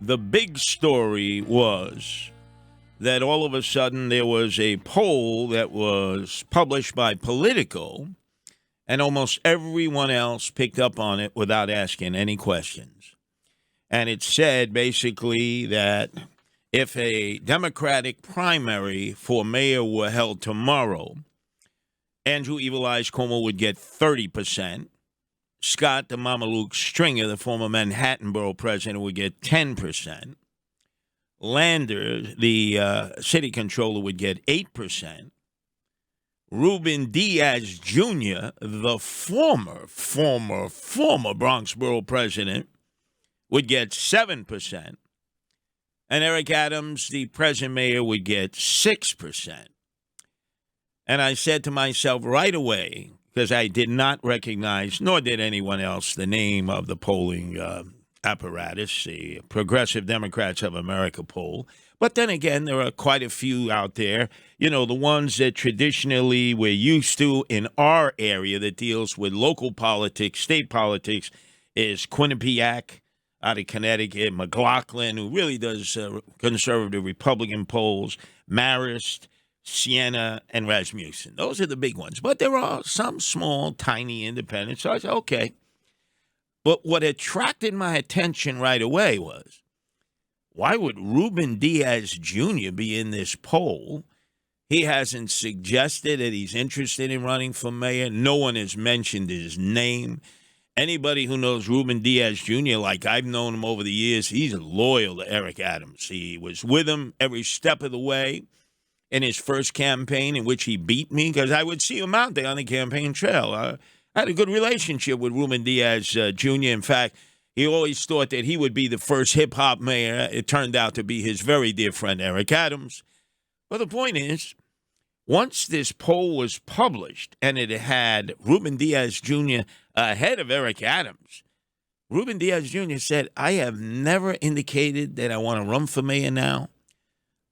The big story was that all of a sudden there was a poll that was published by Politico, and almost everyone else picked up on it without asking any questions. And it said basically that if a Democratic primary for mayor were held tomorrow, Andrew Evil Eyes Cuomo would get 30%. Scott the Mamaluke Stringer, the former Manhattan borough president, would get 10%. Lander, the city controller, would get 8%. Ruben Diaz Jr., the former Bronx borough president, would get 7%. And Eric Adams, the present mayor, would get 6%. And I said to myself right away, because I did not recognize, nor did anyone else, the name of the polling apparatus, the Progressive Democrats of America poll. But then again, there are quite a few out there, the ones that traditionally we're used to in our area that deals with local politics, state politics, is Quinnipiac out of Connecticut, McLaughlin, who really does conservative Republican polls, Marist, Siena, and Rasmussen. Those are the big ones. But there are some small, tiny independents. So I said, okay. But what attracted my attention right away was, why would Ruben Diaz Jr. be in this poll? He hasn't suggested that he's interested in running for mayor. No one has mentioned his name. Anybody who knows Ruben Diaz Jr., like I've known him over the years, he's loyal to Eric Adams. He was with him every step of the way in his first campaign, in which he beat me, because I would see him out there on the campaign trail. I had a good relationship with Ruben Diaz Jr. In fact, he always thought that he would be the first hip-hop mayor. It turned out to be his very dear friend, Eric Adams. But the point is, once this poll was published and it had Ruben Diaz Jr. ahead of Eric Adams, Ruben Diaz Jr. said, I have never indicated that I want to run for mayor now.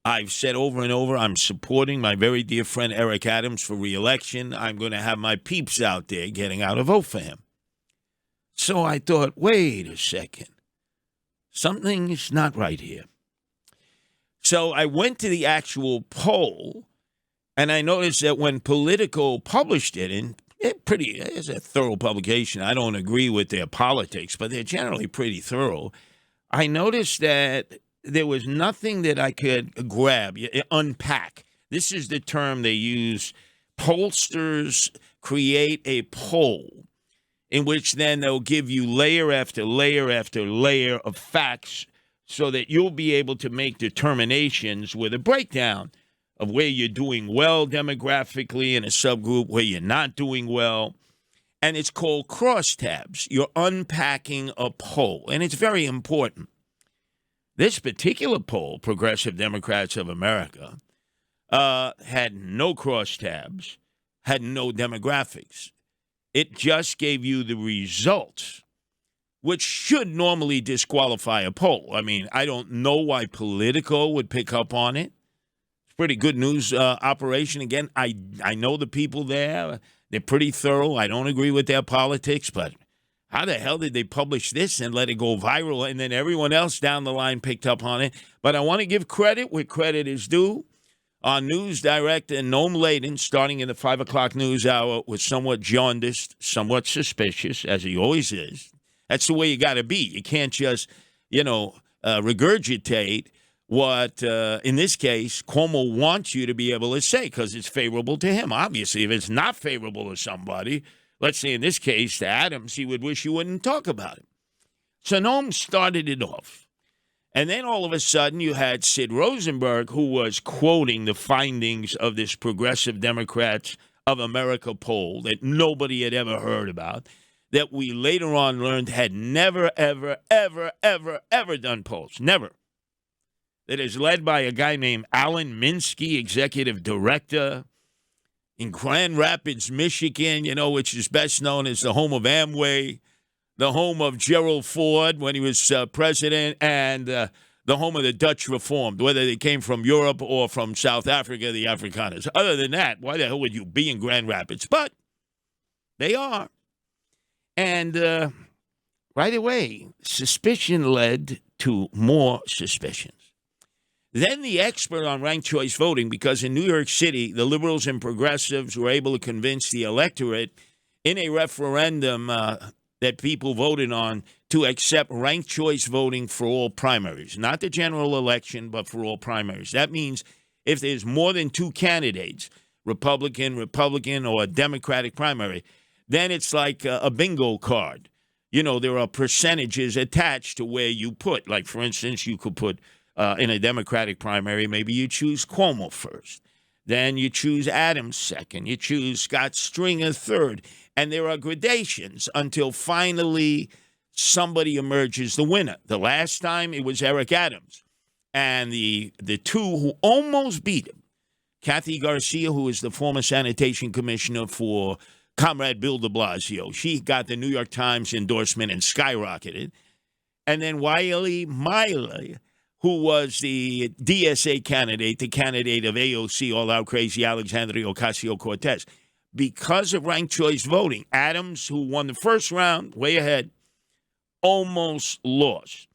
I've said over and over, I'm supporting my very dear friend Eric Adams for re-election. I'm going to have my peeps out there getting out a vote for him. So I thought, wait a second. Something's not right here. So I went to the actual poll, and I noticed that when Politico published it, and it's a thorough publication. I don't agree with their politics, but they're generally pretty thorough. I noticed that there was nothing that I could grab, unpack. This is the term they use. Pollsters create a poll in which then they'll give you layer after layer after layer of facts so that you'll be able to make determinations with a breakdown of where you're doing well demographically in a subgroup, where you're not doing well. And it's called crosstabs. You're unpacking a poll, and it's very important. This particular poll, Progressive Democrats of America, had no crosstabs, had no demographics. It just gave you the results, which should normally disqualify a poll. I mean, I don't know why Politico would pick up on it. It's a pretty good news operation. Again, I know the people there. They're pretty thorough. I don't agree with their politics, but how the hell did they publish this and let it go viral? And then everyone else down the line picked up on it. But I want to give credit where credit is due. Our news director, Noam Laden, starting in the 5 o'clock news hour, was somewhat jaundiced, somewhat suspicious, as he always is. That's the way you got to be. You can't just, regurgitate what, in this case, Cuomo wants you to be able to say because it's favorable to him. Obviously, if it's not favorable to somebody, let's say in this case to Adams, he would wish you wouldn't talk about it. So Noam started it off. And then all of a sudden you had Sid Rosenberg, who was quoting the findings of this Progressive Democrats of America poll that nobody had ever heard about, that we later on learned had never, ever, ever, ever, ever done polls. Never. That is led by a guy named Alan Minsky, executive director in Grand Rapids, Michigan, which is best known as the home of Amway, the home of Gerald Ford when he was president, and the home of the Dutch Reformed, whether they came from Europe or from South Africa, the Afrikaners. Other than that, why the hell would you be in Grand Rapids? But they are. And right away, suspicion led to more suspicions. Then the expert on ranked choice voting, because in New York City, the liberals and progressives were able to convince the electorate in a referendum that people voted on to accept ranked choice voting for all primaries, not the general election, but for all primaries. That means if there's more than two candidates, Republican, or a Democratic primary, then it's like a bingo card. You know, there are percentages attached to where you put. Like, for instance, you could put in a Democratic primary, maybe you choose Cuomo first. Then you choose Adams second. You choose Scott Stringer third. And there are gradations until finally somebody emerges the winner. The last time it was Eric Adams. And the two who almost beat him, Kathy Garcia, who is the former sanitation commissioner for Comrade Bill de Blasio. She got the New York Times endorsement and skyrocketed. And then Wiley Miley, who was the DSA candidate, the candidate of AOC, all-out crazy Alexandria Ocasio-Cortez. Because of ranked choice voting, Adams, who won the first round, way ahead, almost lost.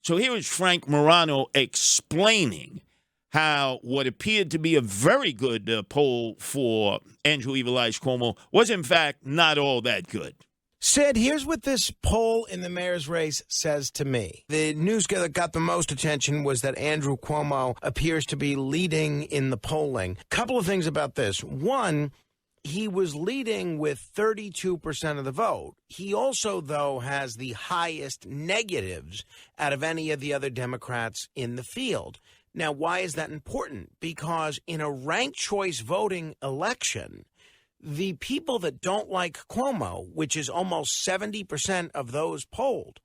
So here is Frank Morano explaining how what appeared to be a very good poll for Andrew Evil Eyes Cuomo was, in fact, not all that good. Sid, here's what this poll in the mayor's race says to me. The news that got the most attention was that Andrew Cuomo appears to be leading in the polling. Couple of things about this. One, he was leading with 32% of the vote. He also, though, has the highest negatives out of any of the other Democrats in the field. Now, why is that important? Because in a ranked choice voting election, the people that don't like Cuomo, which is almost 70% of those polled,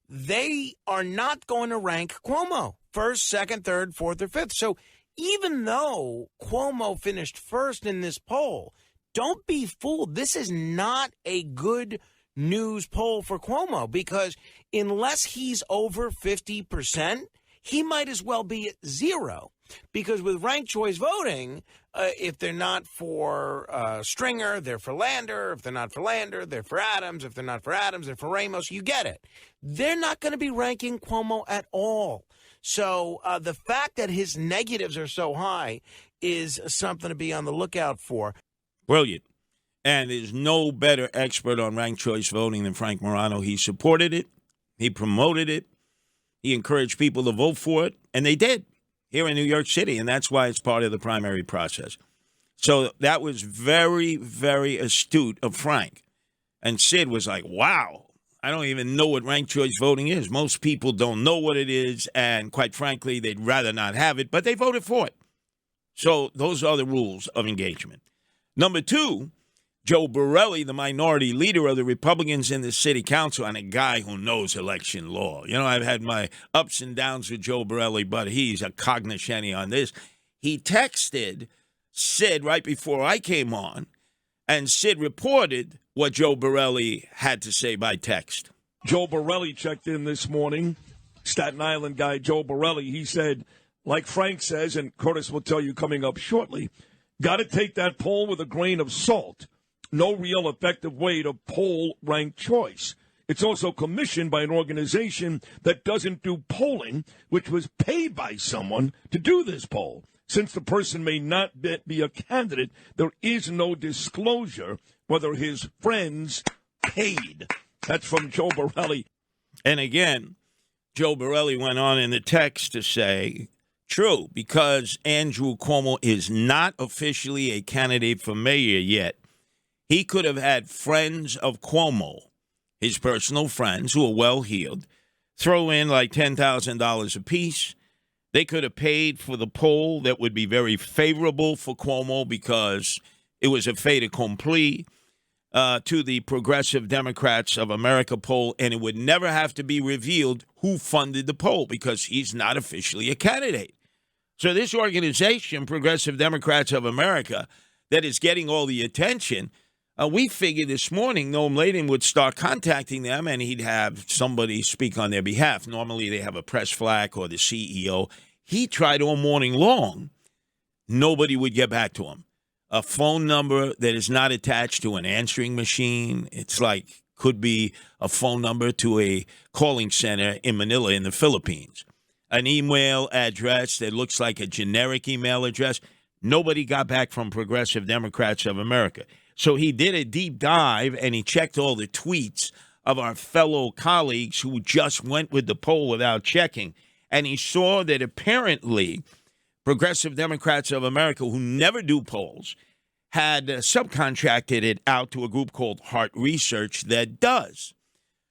they are not going to rank Cuomo first, second, third, fourth, or fifth. So even though Cuomo finished first in this poll, don't be fooled. This is not a good news poll for Cuomo because unless he's over 50%, he might as well be at zero. Because with ranked choice voting, if they're not for Stringer, they're for Lander. If they're not for Lander, they're for Adams. If they're not for Adams, they're for Ramos. You get it. They're not going to be ranking Cuomo at all. So the fact that his negatives are so high is something to be on the lookout for. Brilliant. And there's no better expert on ranked choice voting than Frank Morano. He supported it. He promoted it. He encouraged people to vote for it. And they did here in New York City. And that's why it's part of the primary process. So that was very, very astute of Frank. And Sid was like, wow, I don't even know what ranked choice voting is. Most people don't know what it is. And quite frankly, they'd rather not have it. But they voted for it. So those are the rules of engagement. Number two, Joe Borelli, the minority leader of the Republicans in the city council, and a guy who knows election law. You know, I've had my ups and downs with Joe Borelli, but he's a cognoscenti on this. He texted Sid right before I came on, and Sid reported what Joe Borelli had to say by text. Joe Borelli checked in this morning. Staten Island guy Joe Borelli, he said, like Frank says, and Curtis will tell you coming up shortly, got to take that poll with a grain of salt. No real effective way to poll ranked choice. It's also commissioned by an organization that doesn't do polling, which was paid by someone to do this poll. Since the person may not be a candidate, there is no disclosure whether his friends paid. That's from Joe Borelli. And again, Joe Borelli went on in the text to say, true, because Andrew Cuomo is not officially a candidate for mayor yet. He could have had friends of Cuomo, his personal friends who are well-heeled, throw in like $10,000 apiece. They could have paid for the poll that would be very favorable for Cuomo because it was a fait accompli to the Progressive Democrats of America poll, and it would never have to be revealed who funded the poll because he's not officially a candidate. So this organization, Progressive Democrats of America, that is getting all the attention, we figured this morning Noam Laden would start contacting them and he'd have somebody speak on their behalf. Normally they have a press flack or the CEO. He tried all morning long. Nobody would get back to him. A phone number that is not attached to an answering machine. It's like could be a phone number to a calling center in Manila in the Philippines. An email address that looks like a generic email address. Nobody got back from Progressive Democrats of America. So he did a deep dive and he checked all the tweets of our fellow colleagues who just went with the poll without checking. And he saw that apparently Progressive Democrats of America, who never do polls, had subcontracted it out to a group called Heart Research that does.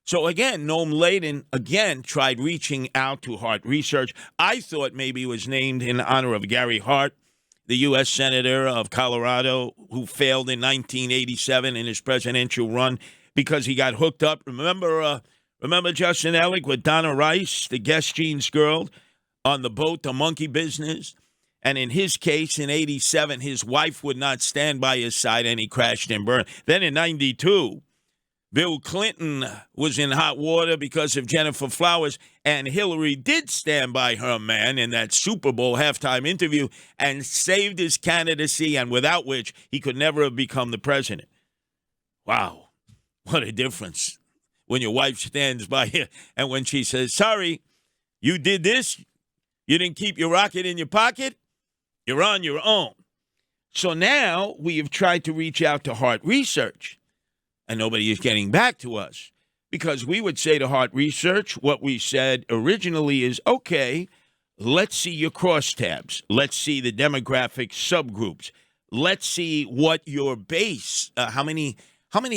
So again, Noam Laden again tried reaching out to Heart Research. I thought maybe it was named in honor of Gary Hart, the U.S. Senator of Colorado, who failed in 1987 in his presidential run because he got hooked up. Remember Justin Ellick with Donna Rice, the Guess Jeans girl, on the boat, the monkey business? And in his case, in 87, his wife would not stand by his side and he crashed and burned. Then in 92, Bill Clinton was in hot water because of Jennifer Flowers, and Hillary did stand by her man in that Super Bowl halftime interview and saved his candidacy, and without which he could never have become the president. Wow, what a difference when your wife stands by you and when she says, sorry, you did this, you didn't keep your rocket in your pocket, you're on your own. So now we have tried to reach out to Heart Research, and nobody is getting back to us because we would say to Heart Research what we said originally is, okay, let's see your crosstabs. Let's see the demographic subgroups. Let's see what your base, how many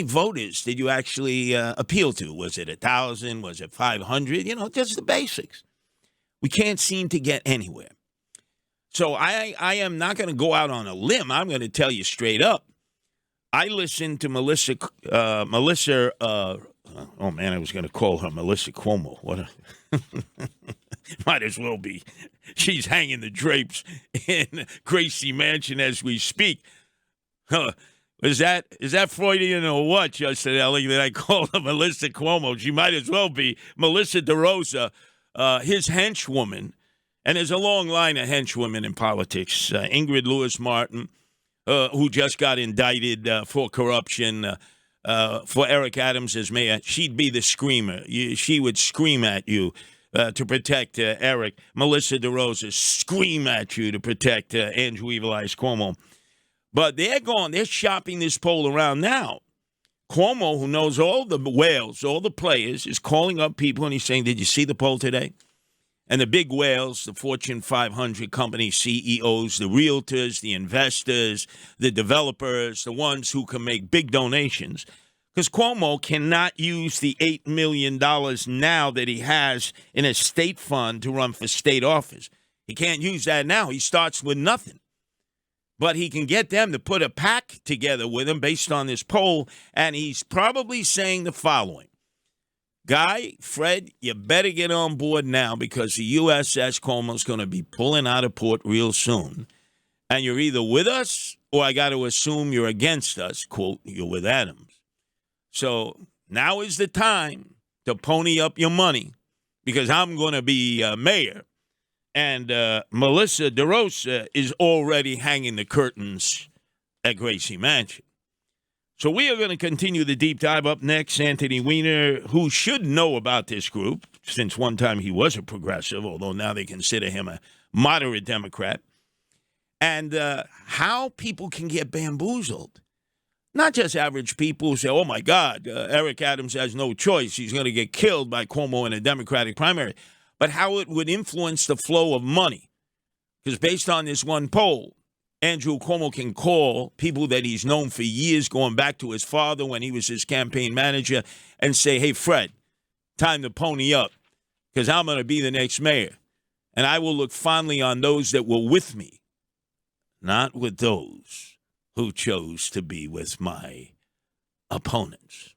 voters did you actually appeal to? Was it 1,000? Was it 500? Just the basics. We can't seem to get anywhere. So I am not going to go out on a limb. I'm going to tell you straight up. I listened to Melissa, I was going to call her Melissa Cuomo. What might as well be. She's hanging the drapes in Gracie Mansion as we speak. Is that Freudian or what, Justin Elling, that I call her Melissa Cuomo? She might as well be Melissa DeRosa, his henchwoman. And there's a long line of henchwomen in politics. Ingrid Lewis-Martin, who just got indicted for corruption for Eric Adams as mayor. She'd be the screamer. She would scream at you to protect Eric. Melissa DeRosa scream at you to protect Andrew Evil Eyes Cuomo. But they're shopping this poll around now. Cuomo, who knows all the whales, all the players, is calling up people and he's saying, did you see the poll today? And the big whales, the Fortune 500 company CEOs, the realtors, the investors, the developers, the ones who can make big donations. Because Cuomo cannot use the $8 million now that he has in a state fund to run for state office. He can't use that now. He starts with nothing. But he can get them to put a pack together with him based on this poll, and he's probably saying the following. Guy, Fred, you better get on board now because the USS Cuomo's going to be pulling out of port real soon. And you're either with us or I got to assume you're against us, quote, you're with Adams. So now is the time to pony up your money because I'm going to be mayor. And Melissa DeRosa is already hanging the curtains at Gracie Mansion. So we are going to continue the deep dive. Up next, Anthony Weiner, who should know about this group, since one time he was a progressive, although now they consider him a moderate Democrat, and how people can get bamboozled. Not just average people who say, oh, my God, Eric Adams has no choice. He's going to get killed by Cuomo in a Democratic primary. But how it would influence the flow of money. Because based on this one poll, Andrew Cuomo can call people that he's known for years, going back to his father when he was his campaign manager, and say, hey, Fred, time to pony up because I'm going to be the next mayor. And I will look fondly on those that were with me, not with those who chose to be with my opponents.